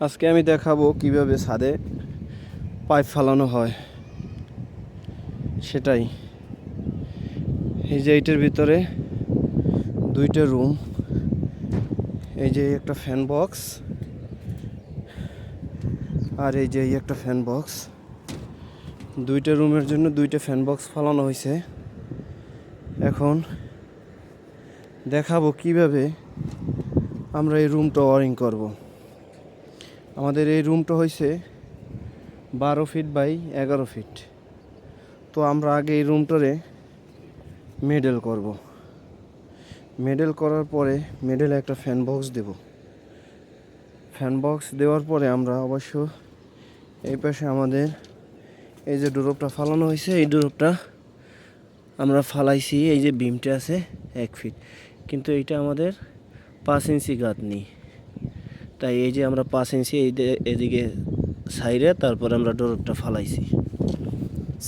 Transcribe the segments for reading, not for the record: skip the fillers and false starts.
আজকে আমি দেখাবো কিভাবে ছাদে পাইপ ফালানো হয় সেটাই। এই যে এইটার ভিতরে দুইটা রুম, এই যে একটা ফ্যান বক্স আর এই যে একটা ফ্যান বক্স। দুইটা রুমের জন্য দুইটা ফ্যান বক্স ফালানো হয়েছে। এখন দেখাবো কিভাবে আমরা এই রুমটা ওয়ারিং করব। আমাদের এই রুমটা হয়েছে 12 ফিট বাই 11 ফিট। তো আমরা আগে এই রুমটারে মেডেল করব। মেডেল করার পরে মেডেলে একটা ফ্যান বক্স দেব। ফ্যান বক্স দেওয়ার পরে আমরা অবশ্য এই পাশে আমাদের এই যে ডোরপটা ফালানো হয়েছে, এই ডোরপটা আমরা ফালাইছি। এই যে বিমটা আছে 1 ফিট, কিন্তু এইটা আমাদের 5 ইঞ্চি গাঁথনি, তাই এই যে আমরা 5 ইঞ্চি এদিকে সাইডে তারপর আমরা ডোরপটা ফালাইছি।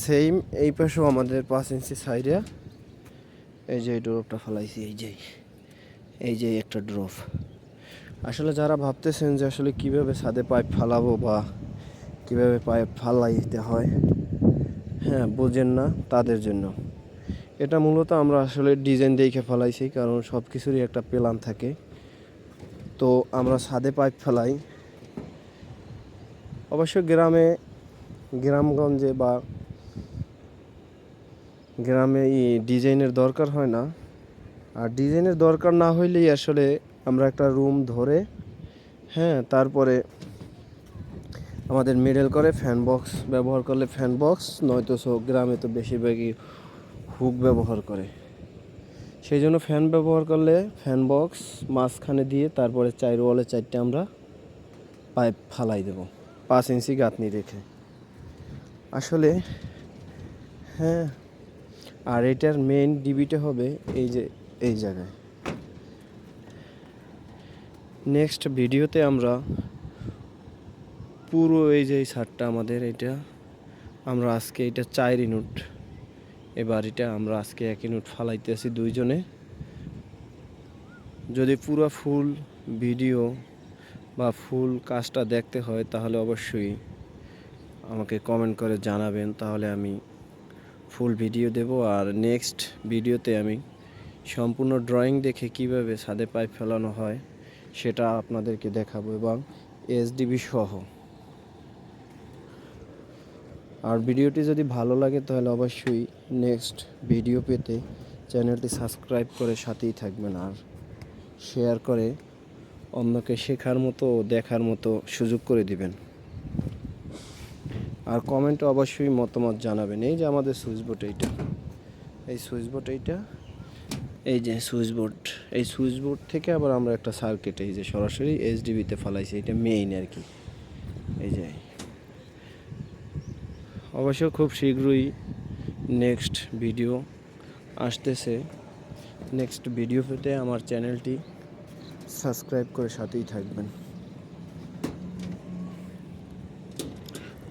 সেম এই পাশেও আমাদের 5 ইঞ্চি সাইডে এই যে ড্রপটা ফালাইছি। এই যে একটা ড্রপ। আসলে যারা ভাবতেছেন যে আসলে কিভাবে ছাদে পাইপ ফালাবো বা কিভাবে পাইপ ফালাইতে হয়, হ্যাঁ বোঝেন না, তাদের জন্য এটা মূলত আমরা আসলে ডিজাইন দেখে ফালাইছি, কারণ সব কিছুরই একটা প্ল্যান থাকে। তো আমরা ছাদে পাইপ ফালাই। অবশ্য গ্রামগঞ্জে বা গ্রামে ডিজাইনের দরকার হয় না। আর ডিজাইনের দরকার না হইলেই আসলে আমরা একটা রুম ধরে, হ্যাঁ, তারপরে আমাদের মিডল করে ফ্যান বক্স ব্যবহার করলে ফ্যান বক্স, নয়তো গ্রামে তো বেশিরভাগই হুক ব্যবহার করে। সেই জন্য ফ্যান ব্যবহার করলে ফ্যান বক্স মাঝখানে দিয়ে তারপরে 4 ওয়ালে 4টে আমরা পাইপ ফালাই দেব 5 ইঞ্চি গাঁথনি রেখে। আসলে হ্যাঁ, আর এটার মেইন ডিবিটা হবে এই যে এই জায়গায়। নেক্সট ভিডিওতে আমরা পুরো এই যে ছাদটা আমাদের, এটা আমরা আজকে এটা 4 ইউনিট, এবার এটা আমরা আজকে 1 ইউনিট ফালাইতেছি দুইজনে। যদি পুরো ফুল ভিডিও বা ফুল কাজটা দেখতে হয় তাহলে অবশ্যই আমাকে কমেন্ট করে জানাবেন, তাহলে আমি ফুল ভিডিও দেব। আর নেক্সট ভিডিওতে আমি সম্পূর্ণ ড্রয়িং দেখে কিভাবে ছাদে পাইপ ফেলানো হয় সেটা আপনাদেরকে দেখাবো, এবং এসডিবি সহ। আর ভিডিওটি যদি ভালো লাগে তাহলে অবশ্যই নেক্সট ভিডিও পেতে চ্যানেলটি সাবস্ক্রাইব করে সাথেই থাকবেন, আর শেয়ার করে অন্যকে শেখার মতো দেখার মতো সুযোগ করে দিবেন। আর কমেন্টে অবশ্যই মতামত জানাবেন। এই যে আমাদের সুইচ বোর্ড, এই সুইচ বোর্ড, এই যে সুইচ বোর্ড, এই সুইচ বোর্ড থেকে আবার আমরা একটা সার্কিট এই যে সরাসরি এসডিবিতে ফালাইছি, এটা মেইন আর কি। এই যে অবশ্য খুব শীঘ্রই নেক্সট ভিডিও আসতেছে। নেক্সট ভিডিও পেতে আমার চ্যানেলটি সাবস্ক্রাইব করে সাথেই থাকবেন।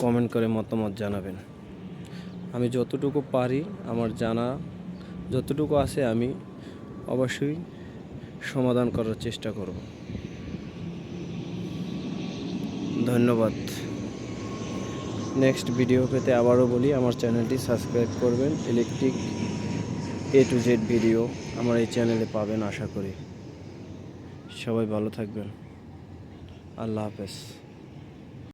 কমেন্ট করে মতামত জানাবেন। আমি যতটুকু পারি, আমার জানা যতটুকু আছে, আমি অবশ্যই সমাধান করার চেষ্টা করব। ধন্যবাদ। নেক্সট ভিডিও পেতে আবারও বলি আমার চ্যানেলটি সাবস্ক্রাইব করবেন। Electric A to Z video আমার এই চ্যানেলে পাবেন আশা করি। সবাই ভালো থাকবেন। আল্লাহ হাফেজ।